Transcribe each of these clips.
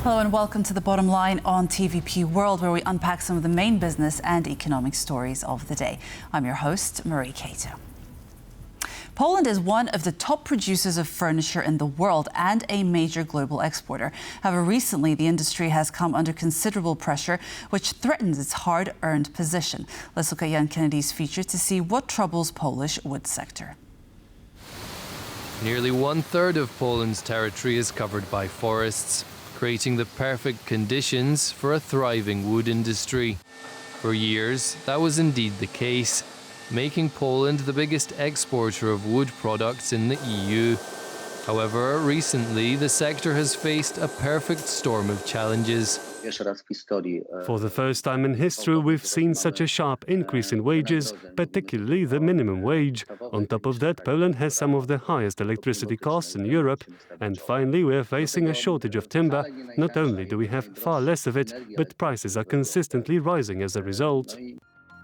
Hello and welcome to The Bottom Line on TVP World, where we unpack some of the main business and economic stories of the day. I'm your host, Marie Cato. Poland is one of the top producers of furniture in the world and a major global exporter. However, recently the industry has come under considerable pressure, which threatens its hard-earned position. Let's look at Jan Kennedy's feature to see what troubles Polish wood sector. Nearly one-third of Poland's territory is covered by forests, creating the perfect conditions for a thriving wood industry. For years, that was indeed the case, making Poland the biggest exporter of wood products in the EU. However, recently, the sector has faced a perfect storm of challenges. For the first time in history, we've seen such a sharp increase in wages, particularly the minimum wage. On top of that, Poland has some of the highest electricity costs in Europe. And finally, we are facing a shortage of timber. Not only do we have far less of it, but prices are consistently rising as a result.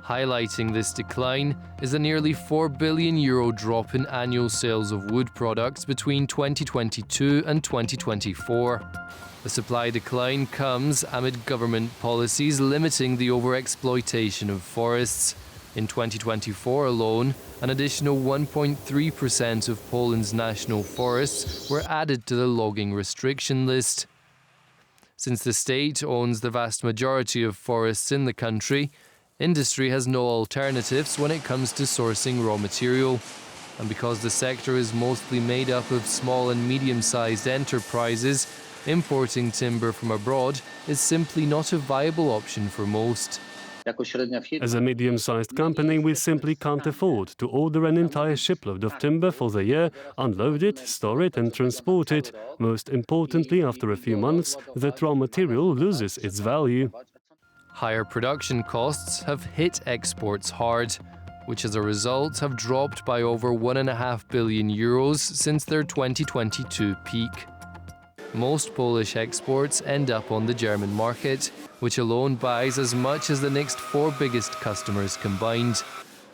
Highlighting this decline is a nearly €4 billion drop in annual sales of wood products between 2022 and 2024. The supply decline comes amid government policies limiting the overexploitation of forests. In 2024 alone, an additional 1.3% of Poland's national forests were added to the logging restriction list. Since the state owns the vast majority of forests in the country, industry has no alternatives when it comes to sourcing raw material. And because the sector is mostly made up of small and medium-sized enterprises, importing timber from abroad is simply not a viable option for most. As a medium-sized company, we simply can't afford to order an entire shipload of timber for the year, unload it, store it and transport it. Most importantly, after a few months, that raw material loses its value. Higher production costs have hit exports hard, which as a result have dropped by over €1.5 billion since their 2022 peak. Most Polish exports end up on the German market, which alone buys as much as the next four biggest customers combined.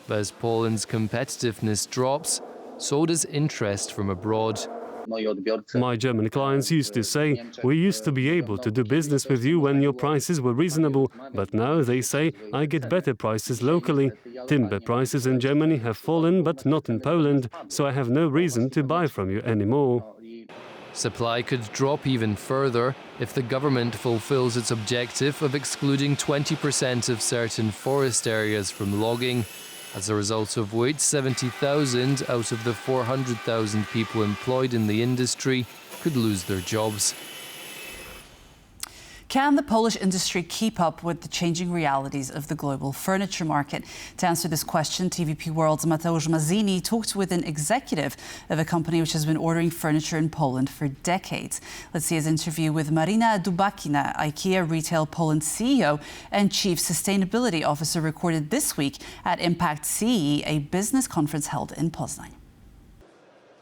But as Poland's competitiveness drops, so does interest from abroad. My German clients used to say, "We used to be able to do business with you when your prices were reasonable, but now they say I get better prices locally. Timber prices in Germany have fallen, but not in Poland, so I have no reason to buy from you anymore." Supply could drop even further if the government fulfills its objective of excluding 20% of certain forest areas from logging, as a result of which 70,000 out of the 400,000 people employed in the industry could lose their jobs. Can the Polish industry keep up with the changing realities of the global furniture market? To answer this question, TVP World's Mateusz Mazzini talked with an executive of a company which has been ordering furniture in Poland for decades. Let's see his interview with Marina Dubakina, Ikea Retail Poland CEO and Chief Sustainability Officer, recorded this week at Impact CE, a business conference held in Poznań.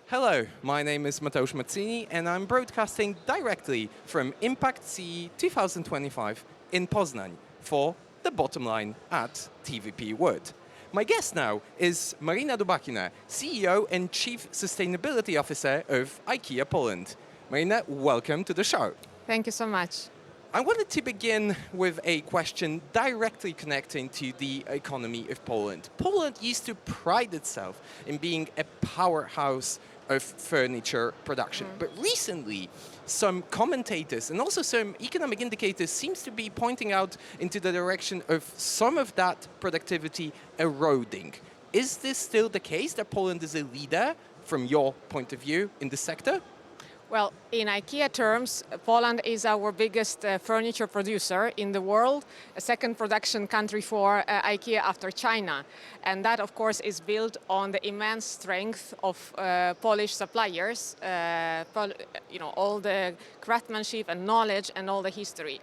Hello, my name is Mateusz Mazzini and I'm broadcasting directly from Impact CE 2025 in Poznań for The Bottom Line at TVP World. My guest now is Marina Dubakina, CEO and Chief Sustainability Officer of Ikea Poland. Marina, welcome to the show. Thank you so much. I wanted to begin with a question directly connecting to the economy of Poland. Poland used to pride itself in being a powerhouse of furniture production. But recently, some commentators and also some economic indicators seems to be pointing out into the direction of some of that productivity eroding. Is this still the case, that Poland is a leader from your point of view in the sector? Well, in IKEA terms, Poland is our biggest furniture producer in the world, a second production country for IKEA after China. And that, of course, is built on the immense strength of Polish suppliers, all the craftsmanship and knowledge and all the history.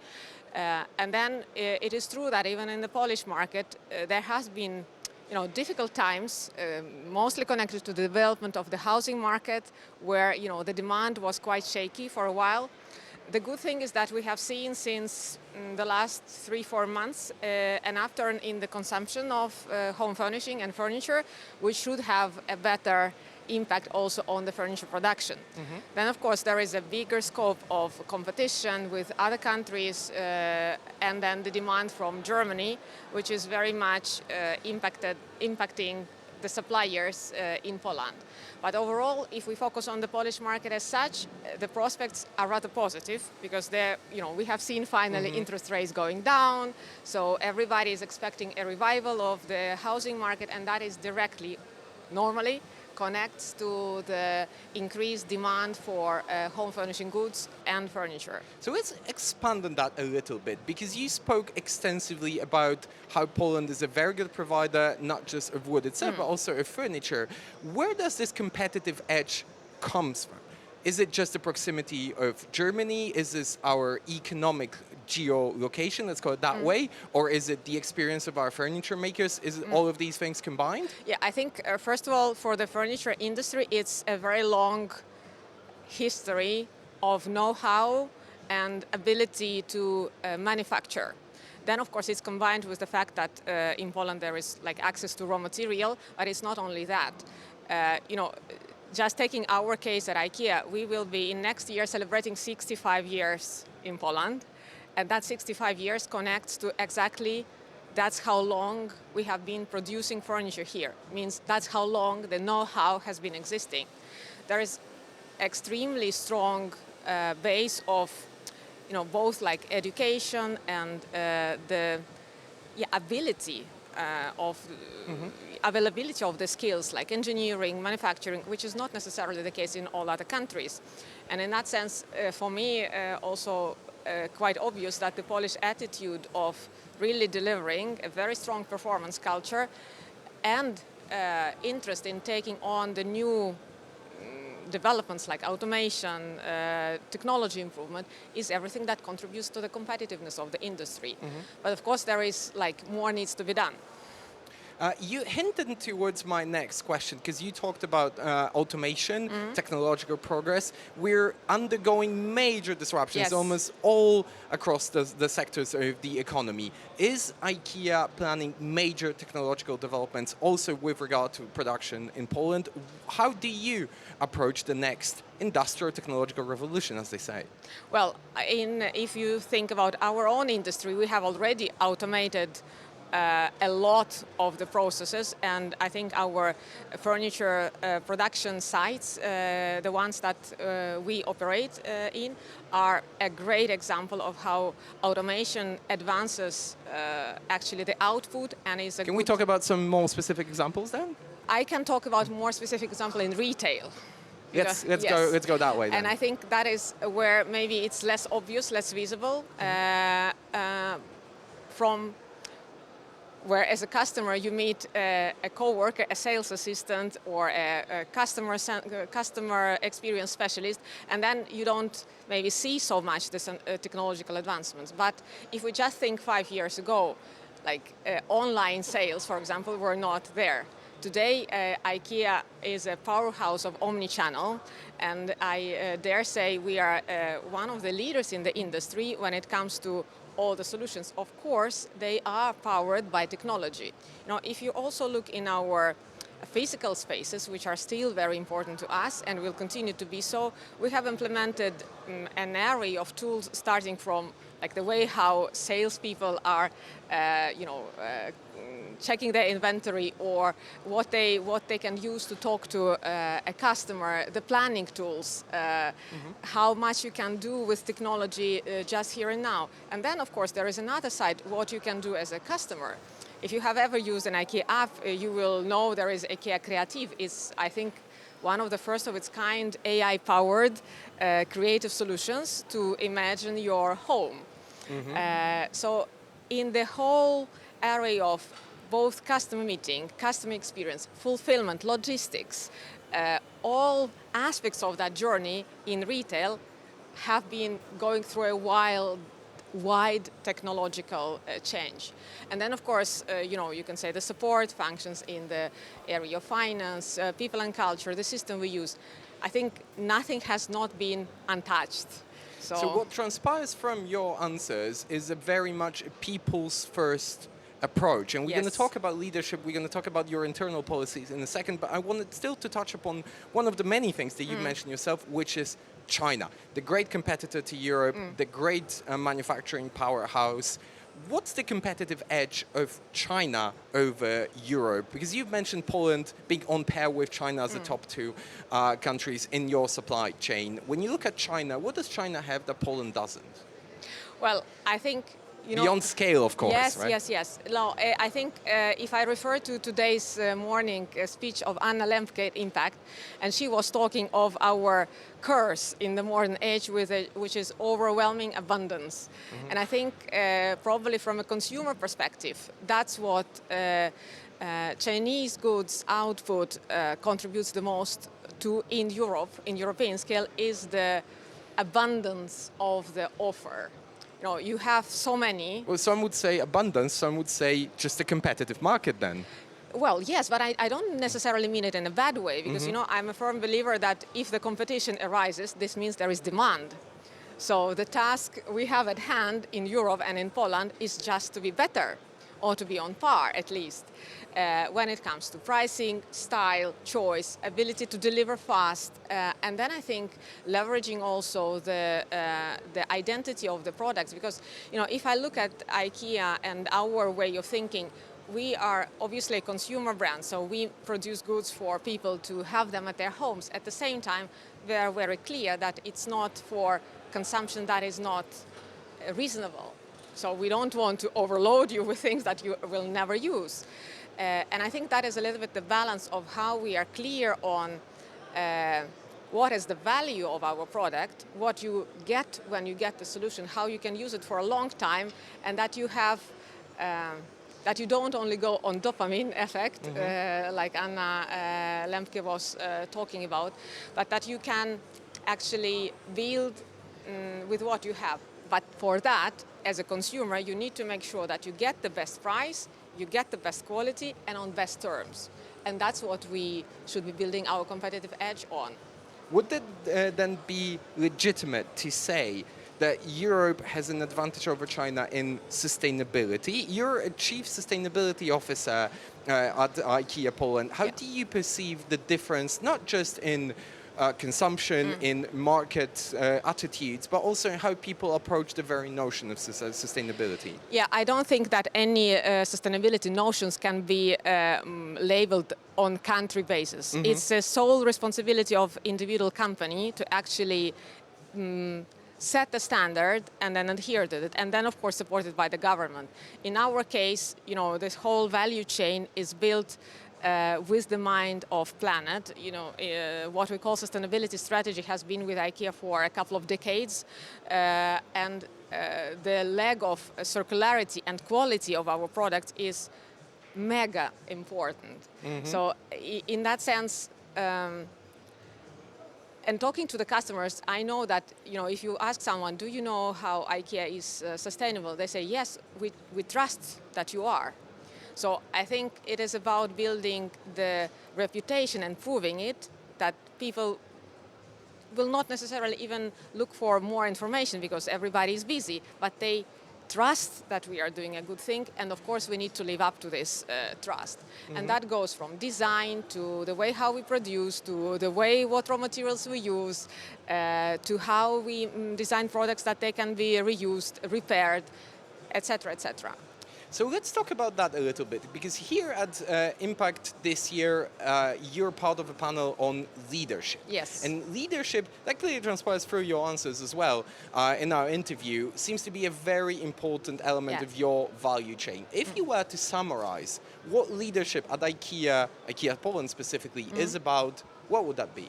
And then it is true that even in the Polish market, there has been difficult times, mostly connected to the development of the housing market, where the demand was quite shaky for a while. The good thing is that we have seen since the last 3-4 months an upturn in the consumption of home furnishing and furniture, which should have a better impact also on the furniture production. Then, of course, there is a bigger scope of competition with other countries, and then the demand from Germany, which is very much impacting the suppliers in Poland. But overall, if we focus on the Polish market as such, the prospects are rather positive because we have seen finally interest rates going down, so everybody is expecting a revival of the housing market, and that is directly, normally, connects to the increased demand for home furnishing goods and furniture. So let's expand on that a little bit, because you spoke extensively about how Poland is a very good provider, not just of wood itself, but also of furniture. Where does this competitive edge comes from? Is it just the proximity of Germany? Is this our economic geolocation, let's call it that way? Or is it the experience of our furniture makers? Is it all of these things combined? Yeah, I think, first of all, for the furniture industry, it's a very long history of know-how and ability to manufacture. Then, of course, it's combined with the fact that in Poland there is access to raw material, but it's not only that. Just taking our case at IKEA, we will be in next year celebrating 65 years in Poland. And that 65 years connects to exactly that's how long we have been producing furniture here. Means that's how long the know-how has been existing. There is extremely strong base of, both education and the ability of availability of the skills like engineering, manufacturing, which is not necessarily the case in all other countries. And in that sense, for me, also quite obvious that the Polish attitude of really delivering a very strong performance culture and interest in taking on the new developments like automation, technology improvement is everything that contributes to the competitiveness of the industry. But of course there is more needs to be done. You hinted towards my next question, because you talked about automation, technological progress. We're undergoing major disruptions, almost all across the sectors of the economy. Is IKEA planning major technological developments also with regard to production in Poland? How do you approach the next industrial technological revolution, as they say? Well, if you think about our own industry, we have already automated a lot of the processes, and I think our furniture production sites, the ones that we operate in, are a great example of how automation advances actually the output and is a Can we talk about some more specific examples then? I can talk about more specific example in retail. Let's go that way then. And I think that is where maybe it's less obvious, less visible from where as a customer you meet a co-worker, a sales assistant, or a customer experience specialist, and then you don't maybe see so much this technological advancements. But if we just think 5 years ago, online sales, for example, were not there. Today, IKEA is a powerhouse of omni-channel, and I dare say we are one of the leaders in the industry when it comes to all the solutions. Of course, they are powered by technology. If you also look in our physical spaces, which are still very important to us and will continue to be so, we have implemented an array of tools, starting from the way how salespeople are, checking their inventory, or what they can use to talk to a customer, the planning tools, how much you can do with technology just here and now. And then, of course, there is another side, what you can do as a customer. If you have ever used an IKEA app, you will know there is IKEA Creative. It's, I think, one of the first of its kind AI-powered creative solutions to imagine your home. So in the whole area of both customer meeting, customer experience, fulfillment, logistics, all aspects of that journey in retail have been going through a wide technological change. And then, of course, you can say the support functions in the area of finance, people and culture, the system we use. I think nothing has not been untouched. So what transpires from your answers is a very much a people's first approach. And we're going to talk about leadership, we're going to talk about your internal policies in a second, but I wanted still to touch upon one of the many things that you mentioned yourself, which is China, the great competitor to Europe, the great manufacturing powerhouse. What's the competitive edge of China over Europe? Because you've mentioned Poland being on par with China as the top two countries in your supply chain. When you look at China, what does China have that Poland doesn't? Well, I think beyond scale, of course, yes, right? Yes. No, I think if I refer to today's morning speech of Anna Lembke Impact, and she was talking of our curse in the modern age, which is overwhelming abundance. And I think probably from a consumer perspective, that's what Chinese goods output contributes the most to in Europe, in European scale, is the abundance of the offer. You have so many. Well, some would say abundance, some would say just a competitive market then. Well, yes, but I don't necessarily mean it in a bad way, because, I'm a firm believer that if the competition arises, this means there is demand. So the task we have at hand in Europe and in Poland is just to be better, or to be on par at least, when it comes to pricing, style, choice, ability to deliver fast, and then I think leveraging also the identity of the products. Because if I look at IKEA and our way of thinking, we are obviously a consumer brand, so we produce goods for people to have them at their homes. At the same time, we are very clear that it's not for consumption that is not reasonable. So we don't want to overload you with things that you will never use. And I think that is a little bit the balance of how we are clear on what is the value of our product, what you get when you get the solution, how you can use it for a long time, and that you have that you don't only go on dopamine effect, like Anna Lembke was talking about, but that you can actually build with what you have. But for that, as a consumer, you need to make sure that you get the best price, you get the best quality, and on best terms. And that's what we should be building our competitive edge on. Would it then be legitimate to say that Europe has an advantage over China in sustainability? You're a chief sustainability officer at IKEA Poland. How do you perceive the difference, not just in consumption, in market attitudes, but also in how people approach the very notion of sustainability? Yeah, I don't think that any sustainability notions can be labeled on country basis. It's a sole responsibility of individual company to actually set the standard and then adhere to it, and then of course supported by the government. In our case, this whole value chain is built with the mind of planet. What we call sustainability strategy has been with IKEA for a couple of decades, and the leg of circularity and quality of our products is mega important. So in that sense, and talking to the customers, I know that if you ask someone, do you know how IKEA is sustainable? They say, yes, we trust that you are. So I think it is about building the reputation and proving it, that people will not necessarily even look for more information because everybody is busy, but they trust that we are doing a good thing, and of course we need to live up to this trust. And that goes from design to the way how we produce, to the way what raw materials we use, to how we design products that they can be reused, repaired, etc., etc. So let's talk about that a little bit, because here at Impact this year, you're part of a panel on leadership. Yes. And leadership, that clearly transpires through your answers as well in our interview, seems to be a very important element of your value chain. If you were to summarize what leadership at IKEA Poland specifically, is about, what would that be?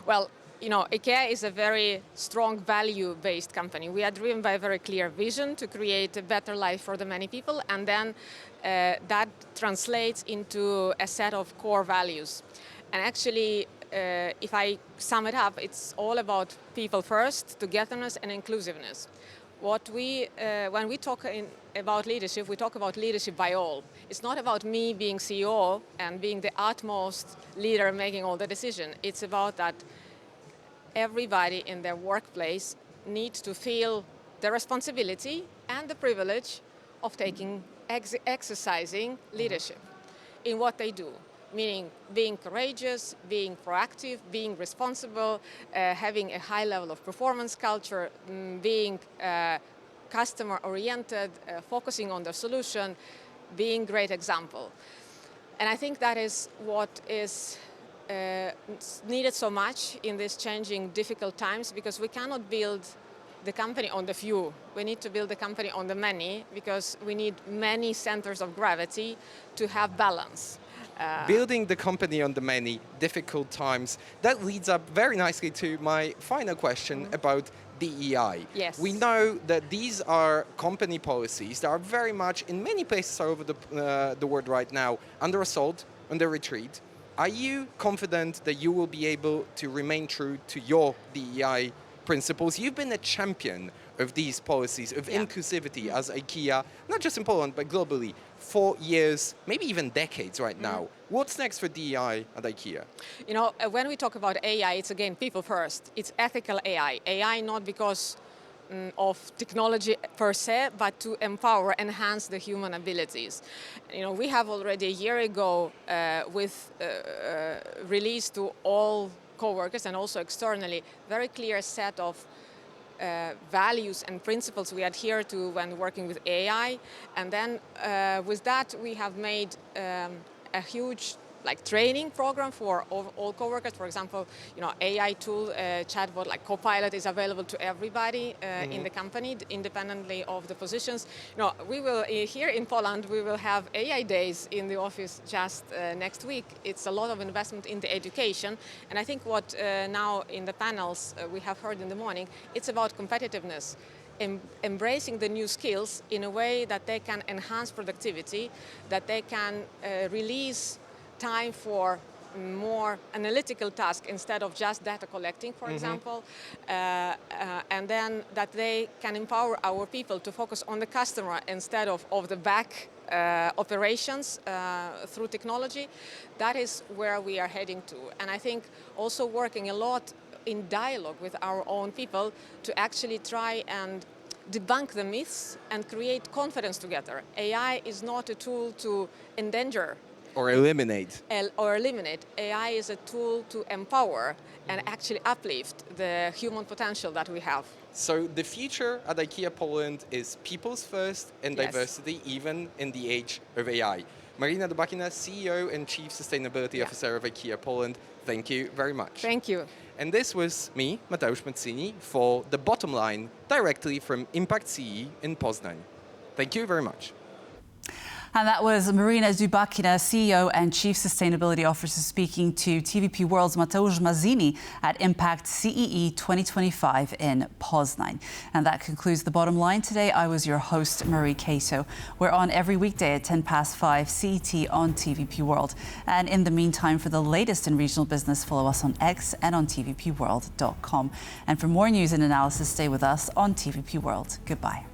Well, IKEA is a very strong value-based company. We are driven by a very clear vision to create a better life for the many people, and then that translates into a set of core values. And actually, if I sum it up, it's all about people first, togetherness and inclusiveness. When we talk about leadership, we talk about leadership by all. It's not about me being CEO and being the utmost leader making all the decisions. It's about that everybody in their workplace need to feel the responsibility and the privilege of exercising leadership in what they do, meaning being courageous, being proactive, being responsible, having a high level of performance culture, being customer-oriented, focusing on the solution, being great example. And I think that is what is needed so much in these changing, difficult times, because we cannot build the company on the few. We need to build the company on the many, because we need many centers of gravity to have balance. Building the company on the many difficult times, that leads up very nicely to my final question about DEI. Yes. We know that these are company policies that are very much, in many places all over the world right now, under assault, under retreat. Are you confident that you will be able to remain true to your DEI principles? You've been a champion of these policies, of inclusivity as IKEA, not just in Poland, but globally, for years, maybe even decades right now. What's next for DEI at IKEA? You know, when we talk about AI, it's again people first. It's ethical AI. AI not because of technology per se, but to empower, enhance the human abilities. You know, we have already a year ago released to all co-workers and also externally very clear set of values and principles we adhere to when working with AI, and then with that we have made a huge training program for all co-workers. For example, you know, AI tool, chatbot like Copilot is available to everybody in the company, independently of the positions. You know, we will here in Poland we will have AI days in the office just next week. It's a lot of investment in the education, and I think what now in the panels we have heard in the morning, it's about competitiveness. Embracing the new skills in a way that they can enhance productivity, that they can release time for more analytical tasks instead of just data collecting, for example, and then that they can empower our people to focus on the customer instead of the back operations through technology. That is where we are heading to. And I think also working a lot in dialogue with our own people to actually try and debunk the myths and create confidence together. AI is not a tool to endanger or eliminate. AI is a tool to empower and actually uplift the human potential that we have. So the future at IKEA Poland is people's first and diversity, even in the age of AI. Marina Dubakina, CEO and Chief Sustainability Officer of IKEA Poland, thank you very much. Thank you. And this was me, Mateusz Mazzini, for The Bottom Line, directly from Impact CE in Poznań. Thank you very much. And that was Marina Dubakina, CEO and Chief Sustainability Officer, speaking to TVP World's Mateusz Mazzini at Impact CEE 2025 in Poznań. And that concludes The Bottom Line today. I was your host, Marie Cato. We're on every weekday at 5:10 CET on TVP World. And in the meantime, for the latest in regional business, follow us on X and on tvpworld.com. And for more news and analysis, stay with us on TVP World. Goodbye.